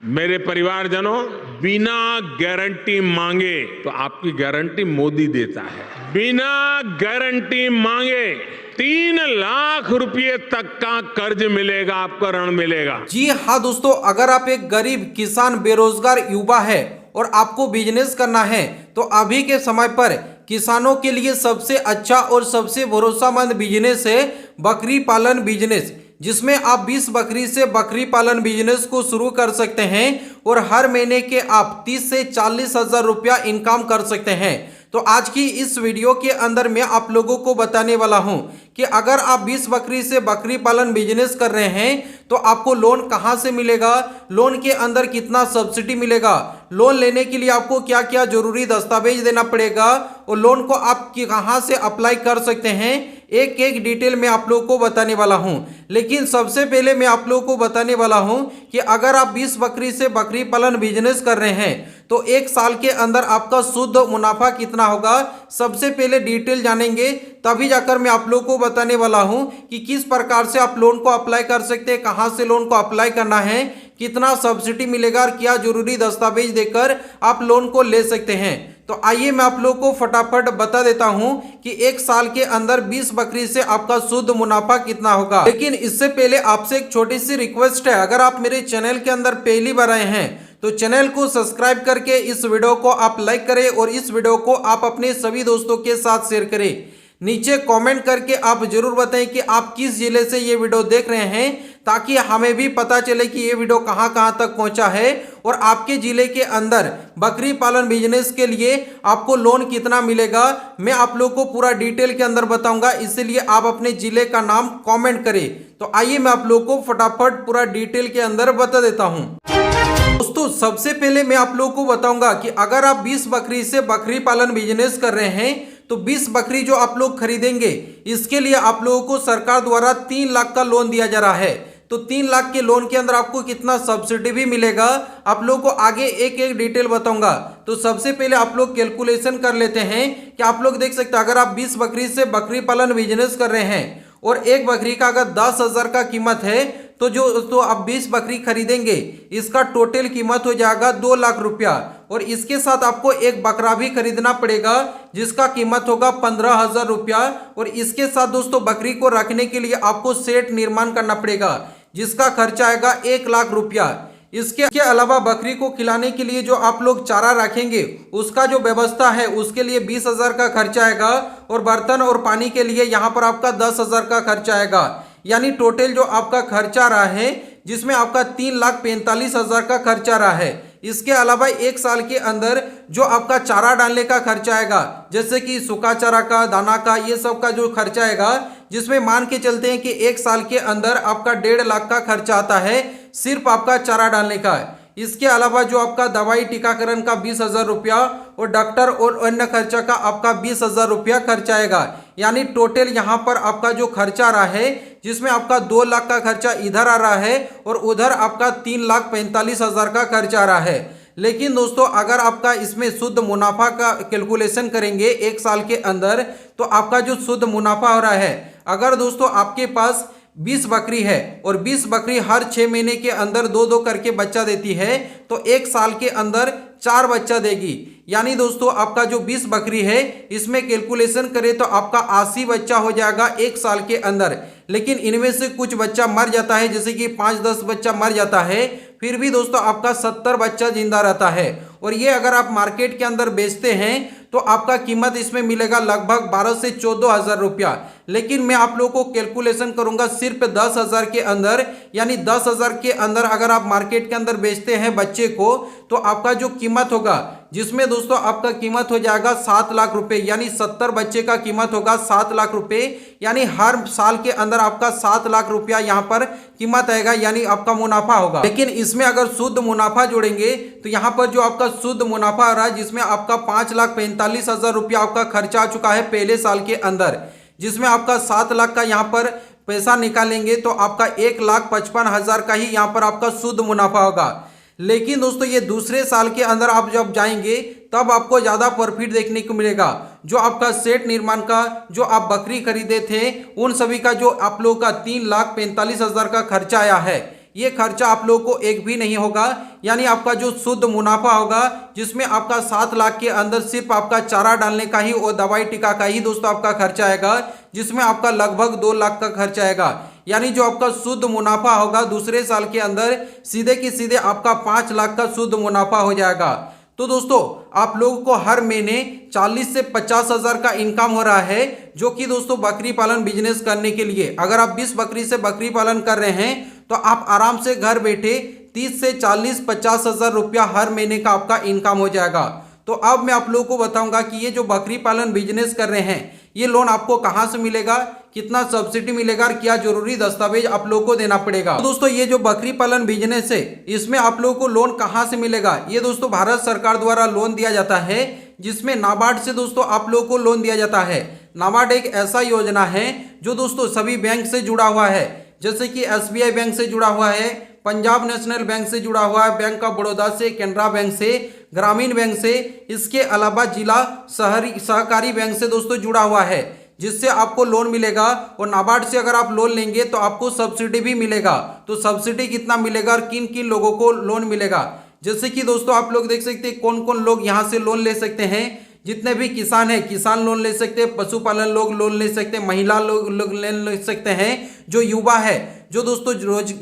मेरे परिवारजनों, बिना गारंटी मांगे तो आपकी गारंटी मोदी देता है। बिना गारंटी मांगे 3 लाख रुपए तक का कर्ज मिलेगा, आपको ऋण मिलेगा। जी हाँ दोस्तों, अगर आप एक गरीब किसान बेरोजगार युवा है और आपको बिजनेस करना है तो अभी के समय पर किसानों के लिए सबसे अच्छा और सबसे भरोसामंद बिजनेस है बकरी पालन बिजनेस, जिसमें आप 20 बकरी से बकरी पालन बिजनेस को शुरू कर सकते हैं और हर महीने के आप 30 से 40 हजार रुपया इनकम कर सकते हैं। तो आज की इस वीडियो के अंदर मैं आप लोगों को बताने वाला हूं कि अगर आप 20 बकरी से बकरी पालन बिजनेस कर रहे हैं तो आपको लोन कहां से मिलेगा, लोन के अंदर कितना सब्सिडी मिलेगा, लोन लेने के लिए आपको क्या क्या जरूरी दस्तावेज देना पड़ेगा और लोन को आप कहां से अप्लाई कर सकते हैं, एक एक डिटेल में आप लोगों को बताने वाला हूं। लेकिन सबसे पहले मैं आप लोगों को बताने वाला हूं कि अगर आप 20 बकरी से बकरी पालन बिजनेस कर रहे हैं तो एक साल के अंदर आपका शुद्ध मुनाफा कितना होगा, सबसे पहले डिटेल जानेंगे, तभी जाकर मैं आप लोगों को बताने वाला हूं कि किस प्रकार से आप लोन को अप्लाई कर सकते हैं, कहां से लोन को अप्लाई करना है, कितना सब्सिडी मिलेगा और क्या जरूरी दस्तावेज देकर आप लोन को ले सकते हैं। तो आइए मैं आप लोगों को फटाफट बता देता हूं कि एक साल के अंदर 20 बकरी से आपका शुद्ध मुनाफा कितना होगा। लेकिन इससे पहले आपसे एक छोटी सी रिक्वेस्ट है, अगर आप मेरे चैनल के अंदर पहली बार आए हैं तो चैनल को सब्सक्राइब करके इस वीडियो को आप लाइक करें और इस वीडियो को आप अपने सभी दोस्तों के साथ शेयर करें। नीचे कमेंट करके आप जरूर बताएं कि आप किस जिले से ये वीडियो देख रहे हैं, ताकि हमें भी पता चले कि ये वीडियो कहां कहां तक पहुंचा है और आपके जिले के अंदर बकरी पालन बिजनेस के लिए आपको लोन कितना मिलेगा मैं आप लोगों को पूरा डिटेल के अंदर बताऊंगा, इसलिए आप अपने जिले का नाम कमेंट करें। तो आइए मैं आप लोगों को फटाफट पूरा डिटेल के अंदर बता देता हूं। दोस्तों सबसे पहले मैं आप लोगों को बताऊंगा कि अगर आप 20 बकरी से बकरी पालन बिजनेस कर रहे हैं तो 20 बकरी जो आप लोग खरीदेंगे इसके लिए आप लोगों को सरकार द्वारा 3 लाख का लोन दिया जा रहा है। तो 3 लाख के लोन के अंदर आपको कितना सब्सिडी भी मिलेगा आप लोगों को आगे एक एक डिटेल बताऊंगा। तो सबसे पहले आप लोग कैलकुलेशन कर लेते हैं कि आप लोग देख सकते हैं अगर आप 20 बकरी से बकरी पालन बिजनेस कर रहे हैं और एक बकरी का अगर 10,000 का कीमत है तो आप 20 बकरी खरीदेंगे, इसका टोटल कीमत हो जाएगा 2 लाख रुपया और इसके साथ आपको एक बकरा भी खरीदना पड़ेगा जिसका कीमत होगा 15,000 रुपया और इसके साथ दोस्तों बकरी को रखने के लिए आपको सेट निर्माण करना पड़ेगा जिसका खर्चा आएगा 1 लाख रुपया। इसके अलावा बकरी को खिलाने के लिए जो आप लोग चारा रखेंगे उसका जो व्यवस्था है उसके लिए 20,000 का खर्चा आएगा और बर्तन और पानी के लिए यहाँ पर आपका 10,000 का खर्चा आएगा, यानी टोटल जो आपका खर्चा रहा है जिसमें आपका 3,45,000 का खर्चा रहा है। इसके अलावा एक साल के अंदर जो आपका चारा डालने का खर्चा आएगा जैसे कि सूखा चारा का, दाना का, ये सब का जो खर्चा आएगा जिसमें मान के चलते हैं कि एक साल के अंदर आपका 1.5 लाख का खर्चा आता है सिर्फ आपका चारा डालने का। इसके अलावा जो आपका दवाई टीकाकरण का 20,000 रुपया और डॉक्टर और अन्य खर्चा का आपका 20,000 रुपया खर्चा आएगा, यानी टोटल यहाँ पर आपका जो खर्चा रहा है जिसमें आपका 2 लाख का खर्चा इधर आ रहा है और उधर आपका 3,45,000 का खर्चा आ रहा है। लेकिन दोस्तों अगर आपका इसमें शुद्ध मुनाफा का कैलकुलेशन करेंगे एक साल के अंदर तो आपका जो शुद्ध मुनाफा हो रहा है, अगर दोस्तों आपके पास 20 बकरी है और 20 बकरी हर 6 महीने के अंदर 2-2 करके बच्चा देती है तो एक साल के अंदर 4 बच्चा देगी, यानी दोस्तों आपका जो 20 बकरी है इसमें कैलकुलेशन करें तो आपका 80 बच्चा हो जाएगा एक साल के अंदर। लेकिन इनमें से कुछ बच्चा मर जाता है, जैसे कि 5-10 बच्चा मर जाता है, फिर भी दोस्तों आपका 70 बच्चा जिंदा रहता है और ये अगर आप मार्केट के अंदर बेचते हैं तो आपका कीमत इसमें मिलेगा लगभग 12 से 14,000 रुपया। लेकिन मैं आप लोगों को कैलकुलेशन करूंगा सिर्फ 10,000 के अंदर, यानी 10,000 के अंदर अगर आप मार्केट के अंदर बेचते हैं बच्चे को तो आपका जो कीमत होगा जिसमें दोस्तों आपका कीमत हो जाएगा 7 लाख रुपए, यानी 70 बच्चे का कीमत होगा 7 लाख रुपए, यानी हर साल के अंदर आपका 7 लाख रुपया यहाँ पर कीमत आएगा, यानी आपका मुनाफा होगा। लेकिन इसमें अगर शुद्ध मुनाफा जोड़ेंगे तो यहाँ पर जो आपका शुद्ध मुनाफा आ रहा है जिसमें आपका 5,45,000 रुपया आपका खर्चा आ चुका है पहले साल के अंदर, जिसमें आपका 7 लाख का यहाँ पर पैसा निकालेंगे तो आपका 1,55,000 का ही यहाँ पर आपका शुद्ध मुनाफा होगा। लेकिन दोस्तों ये दूसरे साल के अंदर आप जब जाएंगे तब आपको ज़्यादा प्रॉफिट देखने को मिलेगा। जो आपका सेट निर्माण का जो आप बकरी खरीदे थे उन सभी का जो आप लोगों का 3,45,000 का खर्चा आया है, ये खर्चा आप लोगों को एक भी नहीं होगा। यानी आपका जो शुद्ध मुनाफा होगा, जिसमें आपका 7 लाख के अंदर सिर्फ आपका चारा डालने का ही और दवाई टीका का ही दोस्तों आपका खर्चा आएगा, जिसमें आपका लगभग 2 लाख का खर्चा आएगा। यानी जो आपका शुद्ध मुनाफा होगा दूसरे साल के अंदर सीधे की सीधे आपका 5 लाख का शुद्ध मुनाफा हो जाएगा। तो दोस्तों आप लोगों को हर महीने 40 से 50 हजार का इनकम हो रहा है, जो कि दोस्तों बकरी पालन बिजनेस करने के लिए अगर आप 20 बकरी से बकरी पालन कर रहे हैं तो आप आराम से घर बैठे 30 से 40-50 हजार रुपया हर महीने का आपका इनकम हो जाएगा। तो अब मैं आप लोगों को बताऊंगा कि ये जो बकरी पालन बिजनेस कर रहे हैं ये लोन आपको कहां से मिलेगा, कितना सब्सिडी मिलेगा और क्या जरूरी दस्तावेज आप लोगों को देना पड़ेगा। तो दोस्तों ये जो बकरी पालन बिजनेस है इसमें आप लोगों को लोन कहां से मिलेगा, ये दोस्तों भारत सरकार द्वारा लोन दिया जाता है, जिसमें नाबार्ड से दोस्तों आप लोगों को लोन दिया जाता है। नाबार्ड एक ऐसा योजना है जो दोस्तों सभी बैंक से जुड़ा हुआ है, जैसे कि SBI बैंक से जुड़ा हुआ है, पंजाब नेशनल बैंक से जुड़ा हुआ है, बैंक ऑफ बड़ौदा से, कैनरा बैंक से, ग्रामीण बैंक से, इसके अलावा जिला शहरी सहकारी बैंक से दोस्तों जुड़ा हुआ है, जिससे आपको लोन मिलेगा। और नाबार्ड से अगर आप लोन लेंगे तो आपको सब्सिडी भी मिलेगा। तो सब्सिडी कितना मिलेगा और किन किन लोगों को लोन मिलेगा, जैसे कि दोस्तों आप लोग देख सकते हैं कौन कौन लोग यहाँ से लोन ले सकते हैं। जितने भी किसान हैं किसान लोन ले सकते हैं, पशुपालन लोग लोन ले सकते हैं, महिला लोग लोन ले सकते हैं, जो युवा है, जो दोस्तों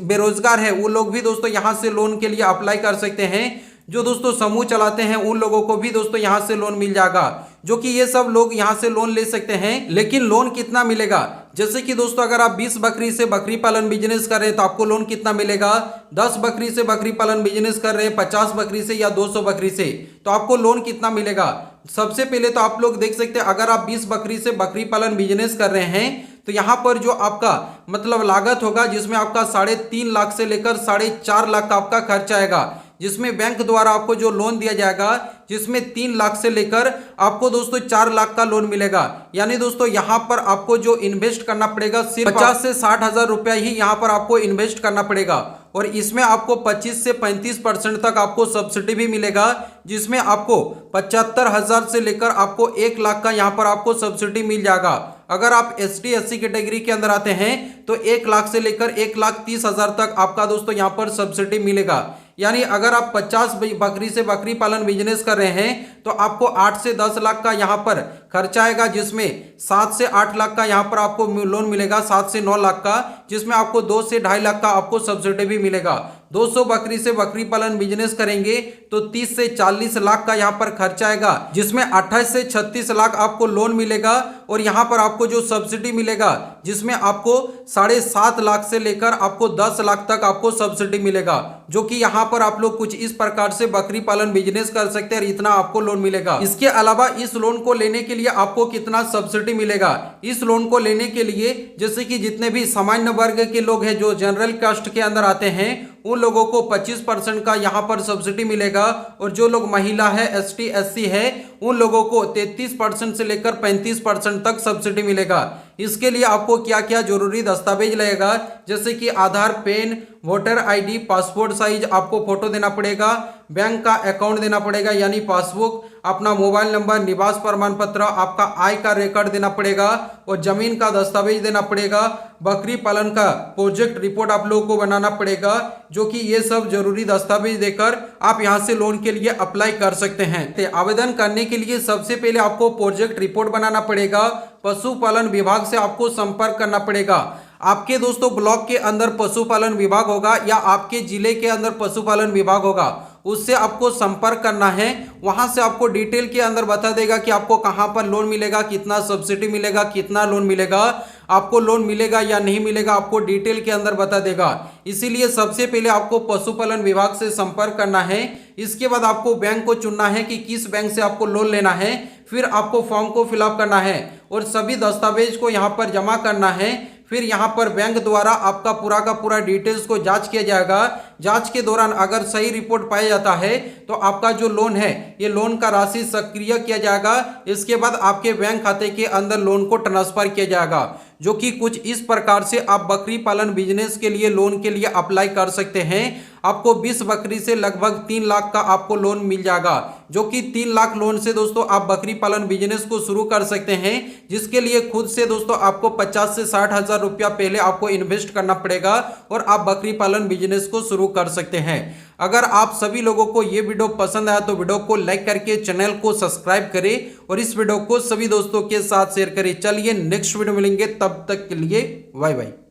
बेरोजगार है वो लोग भी दोस्तों यहाँ से लोन के लिए अप्लाई कर सकते हैं, जो दोस्तों समूह चलाते हैं उन लोगों को भी दोस्तों यहाँ से लोन मिल जाएगा, जो कि ये सब लोग यहाँ से लोन ले सकते हैं। लेकिन लोन कितना मिलेगा, जैसे कि दोस्तों अगर आप 20 बकरी से बकरी पालन बिजनेस कर रहे हैं तो आपको लोन कितना मिलेगा, 10 बकरी से बकरी पालन बिजनेस कर रहे हैं, 50 बकरी से या 200 बकरी से, तो आपको लोन कितना मिलेगा। सबसे पहले तो आप लोग देख सकते हैं अगर आप 20 बकरी से बकरी पालन बिजनेस कर रहे हैं तो यहाँ पर जो आपका मतलब लागत होगा, जिसमें आपका 3.5 लाख से लेकर 4.5 लाख का आपका खर्चा आएगा, जिसमें बैंक द्वारा आपको जो लोन दिया जाएगा, जिसमें 3 लाख से लेकर आपको दोस्तों 4 लाख का लोन मिलेगा। यानी दोस्तों यहाँ पर आपको जो इन्वेस्ट करना पड़ेगा सिर्फ 50 से 60 हजार रुपया ही यहाँ पर आपको इन्वेस्ट करना पड़ेगा। और इसमें आपको 25 से 35% तक आपको सब्सिडी भी मिलेगा, जिसमें आपको 75 हजार से लेकर आपको 1 लाख का यहाँ पर आपको सब्सिडी मिल जाएगा। अगर आप ST/SC कैटेगरी के अंदर आते हैं तो 1 लाख से लेकर 1,30,000 तक आपका दोस्तों यहाँ पर सब्सिडी मिलेगा। यानी अगर आप 50 बकरी से बकरी पालन बिजनेस कर रहे हैं तो आपको 8 से 10 लाख का यहाँ पर खर्चा आएगा, जिसमें 7 से 8 लाख का यहाँ पर आपको लोन मिलेगा, 7 से 9 लाख का, जिसमें आपको 2 से 2.5 लाख का आपको सब्सिडी भी मिलेगा। 200 बकरी से बकरी पालन बिजनेस करेंगे तो 30 से 40 लाख का यहाँ पर खर्चा आएगा, जिसमें 28 से 36 लाख आपको लोन मिलेगा। और यहाँ पर आपको जो सब्सिडी मिलेगा, जिसमें आपको 7.5 लाख से लेकर आपको 10 लाख तक आपको सब्सिडी मिलेगा, जो कि यहाँ पर आप लोग कुछ इस प्रकार से बकरी पालन बिजनेस कर सकते हैं और इतना आपको लोन मिलेगा। इसके अलावा इस लोन को लेने के लिए आपको कितना सब्सिडी मिलेगा, इस लोन को लेने के लिए जैसे कि जितने भी सामान्य वर्ग के लोग हैं जो जनरल कास्ट के अंदर आते हैं उन लोगों को 25% का यहाँ पर सब्सिडी मिलेगा। और जो लोग महिला है ST/SC है उन लोगों को 33% से लेकर 35% तक सब्सिडी मिलेगा। इसके लिए आपको क्या क्या जरूरी दस्तावेज लगेगा, जैसे कि Aadhaar, PAN, voter ID, passport size आपको फोटो देना पड़ेगा, बैंक का अकाउंट देना पड़ेगा यानी पासबुक, अपना मोबाइल नंबर, निवास प्रमाण पत्र, आपका आय का रिकॉर्ड देना पड़ेगा और जमीन का दस्तावेज देना पड़ेगा। बकरी पालन का प्रोजेक्ट रिपोर्ट आप लोगों को बनाना पड़ेगा, जो कि ये सब जरूरी दस्तावेज देकर आप यहां से लोन के लिए अप्लाई कर सकते हैं। तो आवेदन करने के लिए सबसे पहले आपको प्रोजेक्ट रिपोर्ट बनाना पड़ेगा, पशुपालन विभाग से आपको संपर्क करना पड़ेगा। आपके दोस्तों ब्लॉक के अंदर पशुपालन विभाग होगा या आपके जिले के अंदर पशुपालन विभाग होगा, उससे आपको संपर्क करना है। वहां से आपको डिटेल के अंदर बता देगा कि आपको कहां पर लोन मिलेगा, कितना सब्सिडी मिलेगा, कितना लोन मिलेगा, आपको लोन मिलेगा या नहीं मिलेगा, आपको डिटेल के अंदर बता देगा। इसीलिए सबसे पहले आपको पशुपालन विभाग से संपर्क करना है। इसके बाद आपको बैंक को चुनना है कि किस बैंक से आपको लोन लेना है, फिर आपको फॉर्म को फिलअप करना है और सभी दस्तावेज को यहाँ पर जमा करना है। फिर यहाँ पर बैंक द्वारा आपका पूरा का पूरा डिटेल्स को जांच किया जाएगा। जांच के दौरान अगर सही रिपोर्ट पाया जाता है तो आपका जो लोन है ये लोन का राशि सक्रिय किया जाएगा। इसके बाद आपके बैंक खाते के अंदर लोन को ट्रांसफर किया जाएगा। जो कि कुछ इस प्रकार से आप बकरी पालन बिजनेस के लिए लोन के लिए अप्लाई कर सकते हैं। आपको 20 बकरी से लगभग 3 लाख का आपको लोन मिल जाएगा, जो कि 3 लाख लोन से दोस्तों आप बकरी पालन बिजनेस को शुरू कर सकते हैं, जिसके लिए खुद से दोस्तों आपको 50 से 60 हजार रुपया पहले आपको इन्वेस्ट करना पड़ेगा और आप बकरी पालन बिजनेस को शुरू कर सकते हैं। अगर आप सभी लोगों को ये वीडियो पसंद आया तो वीडियो को लाइक करके चैनल को सब्सक्राइब करें और इस वीडियो को सभी दोस्तों के साथ शेयर करें। चलिए नेक्स्ट वीडियो मिलेंगे, तब तक के लिए बाय बाय।